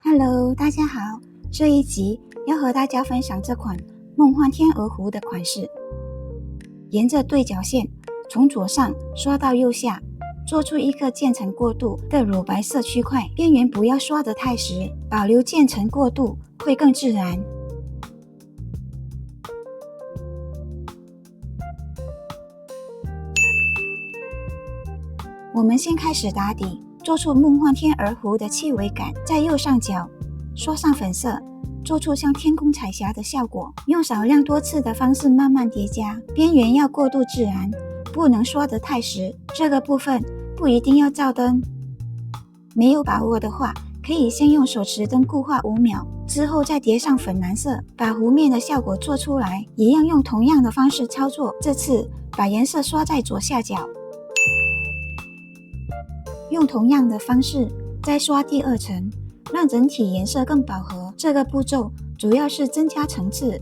Hello， 大家好，这一集要和大家分享这款梦幻天鹅湖的款式。沿着对角线从左上刷到右下，做出一个渐层过渡的乳白色区块，边缘不要刷得太实，保留渐层过渡会更自然。我们先开始打底，做出梦幻天鹅湖的气味感，在右上角刷上粉色，做出像天空彩霞的效果。用少量多次的方式慢慢叠加，边缘要过渡自然，不能刷得太实。这个部分不一定要照灯，没有把握的话，可以先用手持灯固化5秒，之后再叠上粉蓝色，把湖面的效果做出来。一样用同样的方式操作，这次把颜色刷在左下角，用同样的方式再刷第2层，让整体颜色更饱和。这个步骤主要是增加层次。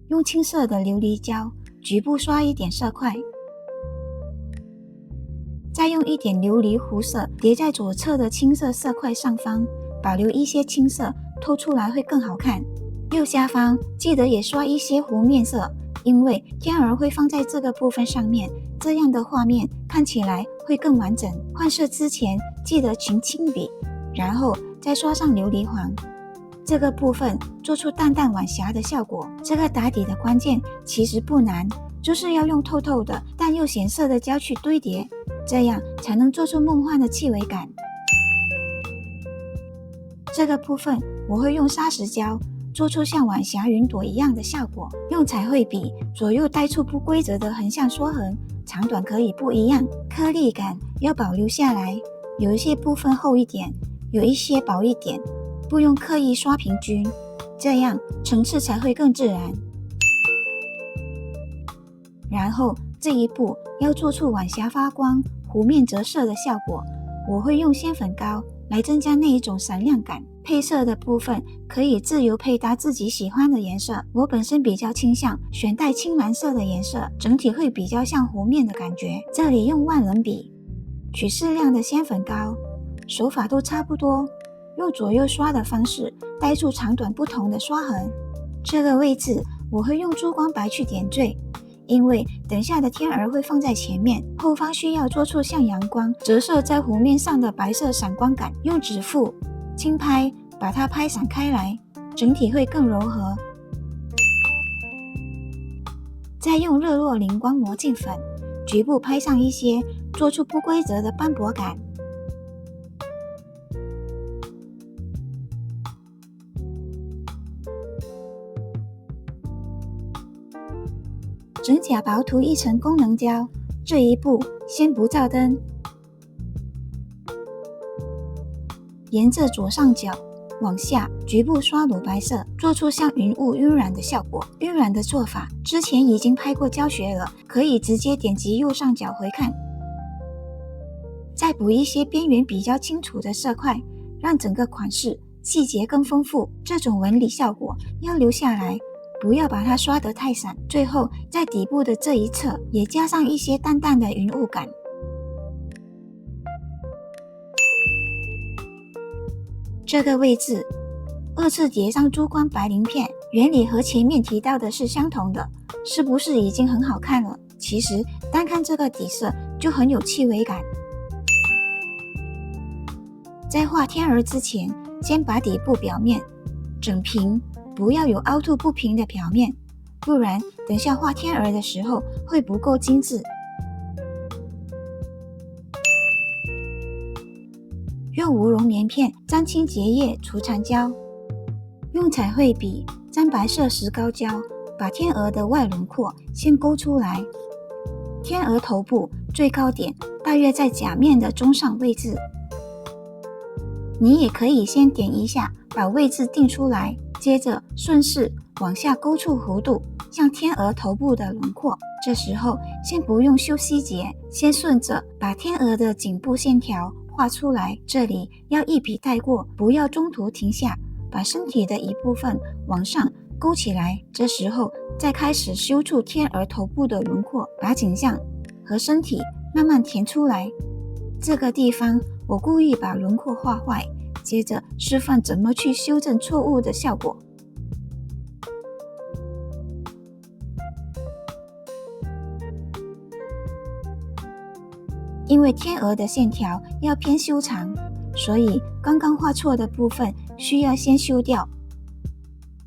用青色的琉璃胶局部刷一点色块，再用一点琉璃湖色叠在左侧的青色色块上方，保留一些青色，透出来会更好看。右下方记得也刷一些湖面色，因为天鹅会放在这个部分上面，这样的画面看起来会更完整。换色之前记得群轻笔，然后再刷上琉璃黄，这个部分做出淡淡晚霞的效果。这个打底的关键其实不难，就是要用透透的但又显色的胶去堆叠，这样才能做出梦幻的气味感。这个部分我会用砂石胶做出像晚霞云朵一样的效果，用彩绘笔左右带出不规则的横向缩痕，长短可以不一样，颗粒感要保留下来，有一些部分厚一点，有一些薄一点，不用刻意刷平均，这样层次才会更自然。然后这一步要做出晚霞发光、湖面折射的效果，我会用鲜粉膏来增加那一种闪亮感。配色的部分可以自由配搭自己喜欢的颜色，我本身比较倾向选带青蓝色的颜色，整体会比较像湖面的感觉。这里用万能笔取适量的鲜粉膏，手法都差不多，用左右刷的方式带出长短不同的刷痕。这个位置我会用珠光白去点缀，因为等下的天鹅会放在前面，后方需要做出像阳光折射在湖面上的白色闪光感，用指腹轻拍把它拍散开来，整体会更柔和。再用热络灵光魔镜粉局部拍上一些，做出不规则的斑驳感。整甲薄涂一层功能胶，这一步先不照灯，沿着左上角往下局部刷乳白色，做出像云雾晕染的效果。晕染的做法之前已经拍过教学了，可以直接点击右上角回看。再补一些边缘比较清楚的色块，让整个款式细节更丰富。这种纹理效果要留下来，不要把它刷得太散。最后在底部的这一侧也加上一些淡淡的云雾感。这个位置2次叠上珠光白鳞片，原理和前面提到的是相同的，是不是已经很好看了？其实单看这个底色就很有气味感。在画天鹅之前，先把底部表面整平，不要有凹凸不平的表面，不然等下画天鹅的时候会不够精致。用无绒棉片沾清洁液除残胶，用彩绘笔沾白色石膏胶，把天鹅的外轮廓先勾出来。天鹅头部最高点大约在甲面的中上位置。你也可以先点一下，把位置定出来，接着顺势往下勾出弧度，像天鹅头部的轮廓。这时候先不用修细节，先顺着把天鹅的颈部线条画出来，这里要一笔带过，不要中途停下，把身体的一部分往上勾起来，这时候再开始修出天鹅头部的轮廓，把颈项和身体慢慢填出来。这个地方我故意把轮廓画坏，接着示范怎么去修正错误的效果。因为天鹅的线条要偏修长，所以刚刚画错的部分需要先修掉。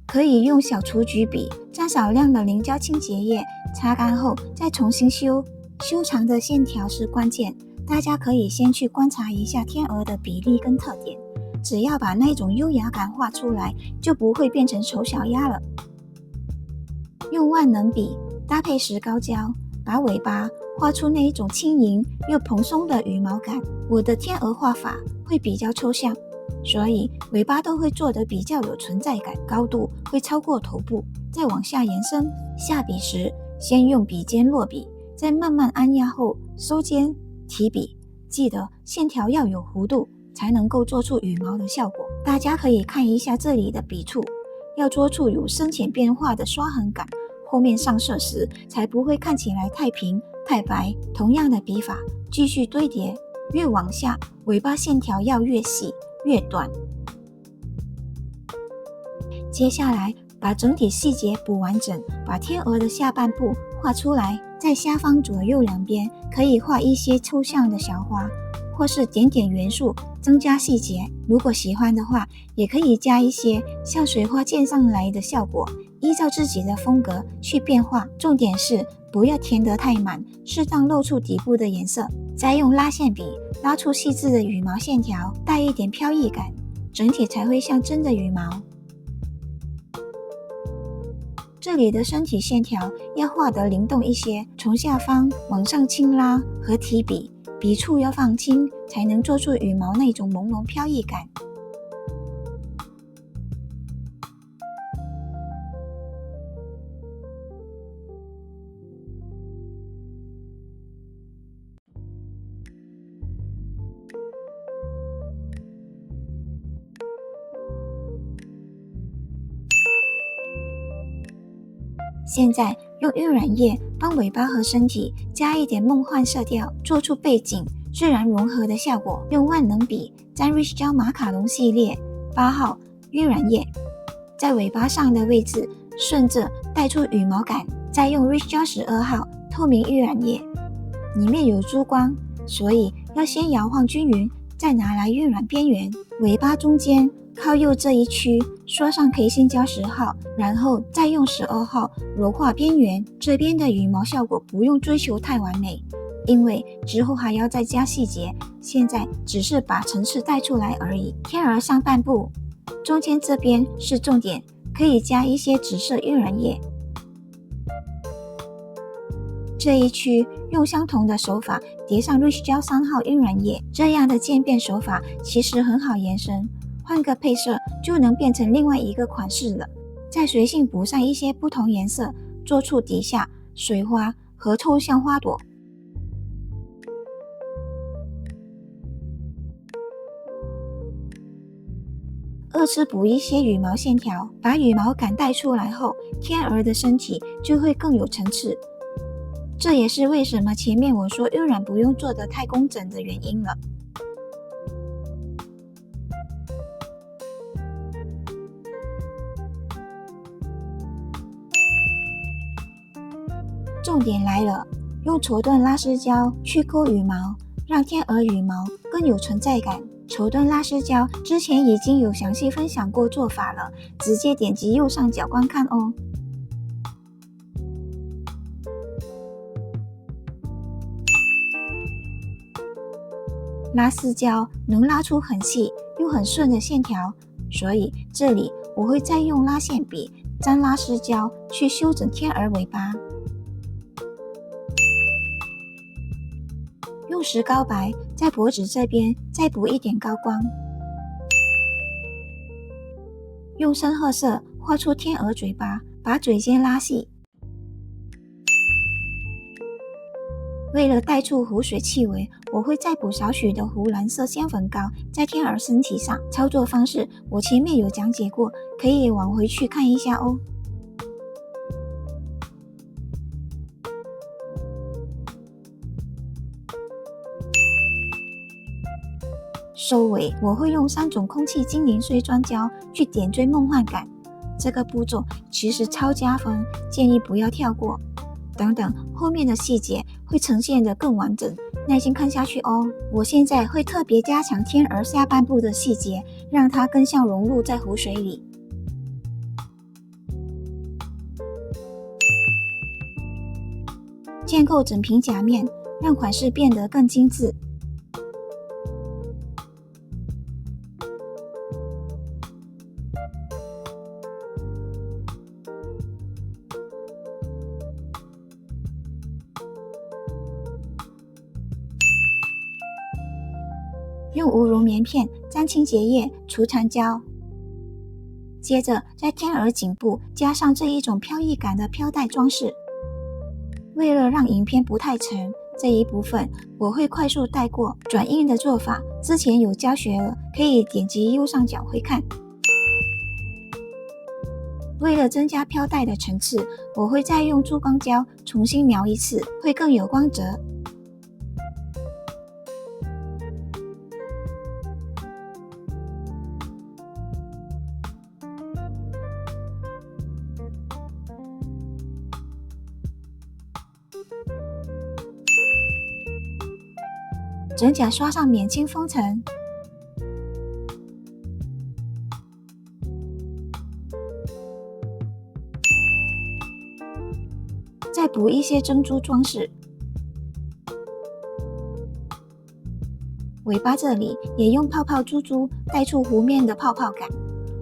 可以用小雏菊笔沾少量的凝胶清洁液，擦干后再重新修。修长的线条是关键，大家可以先去观察一下天鹅的比例跟特点，只要把那种优雅感画出来，就不会变成丑小鸭了。用万能笔搭配石膏胶，把尾巴画出那一种轻盈又蓬松的羽毛感。我的天鹅画法会比较抽象，所以尾巴都会做得比较有存在感，高度会超过头部，再往下延伸。下笔时先用笔尖落笔，再慢慢按压后收尖提笔，记得线条要有弧度，才能够做出羽毛的效果。大家可以看一下这里的笔触，要做出有深浅变化的刷痕感，后面上色时才不会看起来太平太白。同样的笔法继续堆叠，越往下尾巴线条要越细越短。接下来把整体细节补完整，把天鹅的下半部画出来，在下方左右两边可以画一些抽象的小花，或是点点元素增加细节。如果喜欢的话，也可以加一些像水花溅上来的效果，依照自己的风格去变化。重点是不要填得太满，适当露出底部的颜色。再用拉线笔拉出细致的羽毛线条，带一点飘逸感，整体才会像真的羽毛。这里的身体线条要画得灵动一些，从下方往上轻拉和提笔，笔触要放轻，才能做出羽毛那种朦胧飘逸感。现在用晕染液帮尾巴和身体加一点梦幻色调，做出背景自然融合的效果。用万能笔沾 Rich 胶马卡龙系列8号晕染液，在尾巴上的位置顺着带出羽毛感，再用 Rich 胶12号透明晕染液，里面有珠光，所以要先摇晃均匀，再拿来晕染边缘。尾巴中间靠右这一区刷上培新胶10号，然后再用12号柔化边缘。这边的羽毛效果不用追求太完美，因为之后还要再加细节，现在只是把层次带出来而已。天鹅上半部中间这边是重点，可以加一些紫色晕染液。这一区用相同的手法叠上 Rich 胶3号晕染液，这样的渐变手法其实很好延伸，换个配色就能变成另外一个款式了。再随性补上一些不同颜色，做出底下水花和抽象花朵。二次补一些羽毛线条，把羽毛感带出来后，天鹅的身体就会更有层次。这也是为什么前面我说晕染不用做得太工整的原因了。重点来了，用绸缎拉丝胶去勾羽毛，让天鹅羽毛更有存在感。绸缎拉丝胶之前已经有详细分享过做法了，直接点击右上角观看哦。拉丝胶能拉出很细又很顺的线条，所以这里我会再用拉线笔沾拉丝胶去修整天鹅尾巴。用石膏白在脖子这边再补一点高光，用深褐色画出天鹅嘴巴，把嘴尖拉细。为了带出湖水气味，我会再补少许的湖蓝色鲜粉膏在天鹅身体上。操作方式我前面有讲解过，可以往回去看一下哦。收尾我会用3种空气精灵碎砖胶去点缀梦幻感，这个步骤其实超加分，建议不要跳过。等等，后面的细节会呈现得更完整，耐心看下去哦。我现在会特别加强天鹅下半部的细节，让它更像融入在湖水里。建构整平甲面，让款式变得更精致。用无绒棉片沾清洁液除残胶，接着在天鹅颈部加上这一种飘逸感的飘带装饰。为了让影片不太沉，这一部分我会快速带过，转印的做法之前有教学了，可以点击右上角回看。为了增加飘带的层次，我会再用珠光胶重新描一次，会更有光泽。整甲刷上免清封层，再补一些珍珠装饰。尾巴这里也用泡泡珠珠带出湖面的泡泡感。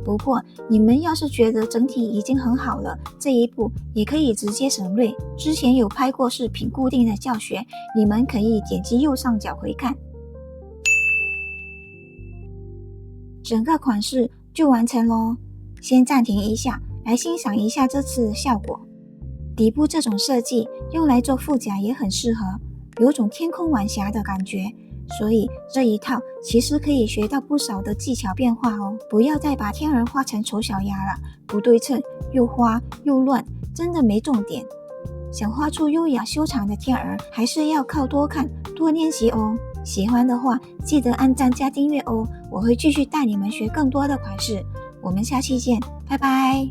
不过你们要是觉得整体已经很好了，这一步也可以直接省略。之前有拍过视频固定的教学，你们可以点击右上角回看。整个款式就完成咯，先暂停一下，来欣赏一下这次的效果。底部这种设计用来做副甲也很适合，有种天空晚霞的感觉。所以这一套其实可以学到不少的技巧变化哦，不要再把天鹅画成丑小鸭了，不对称又花又乱，真的没重点。想画出优雅修长的天鹅，还是要靠多看多练习哦。喜欢的话记得按赞加订阅哦，我会继续带你们学更多的款式。我们下期见，拜拜。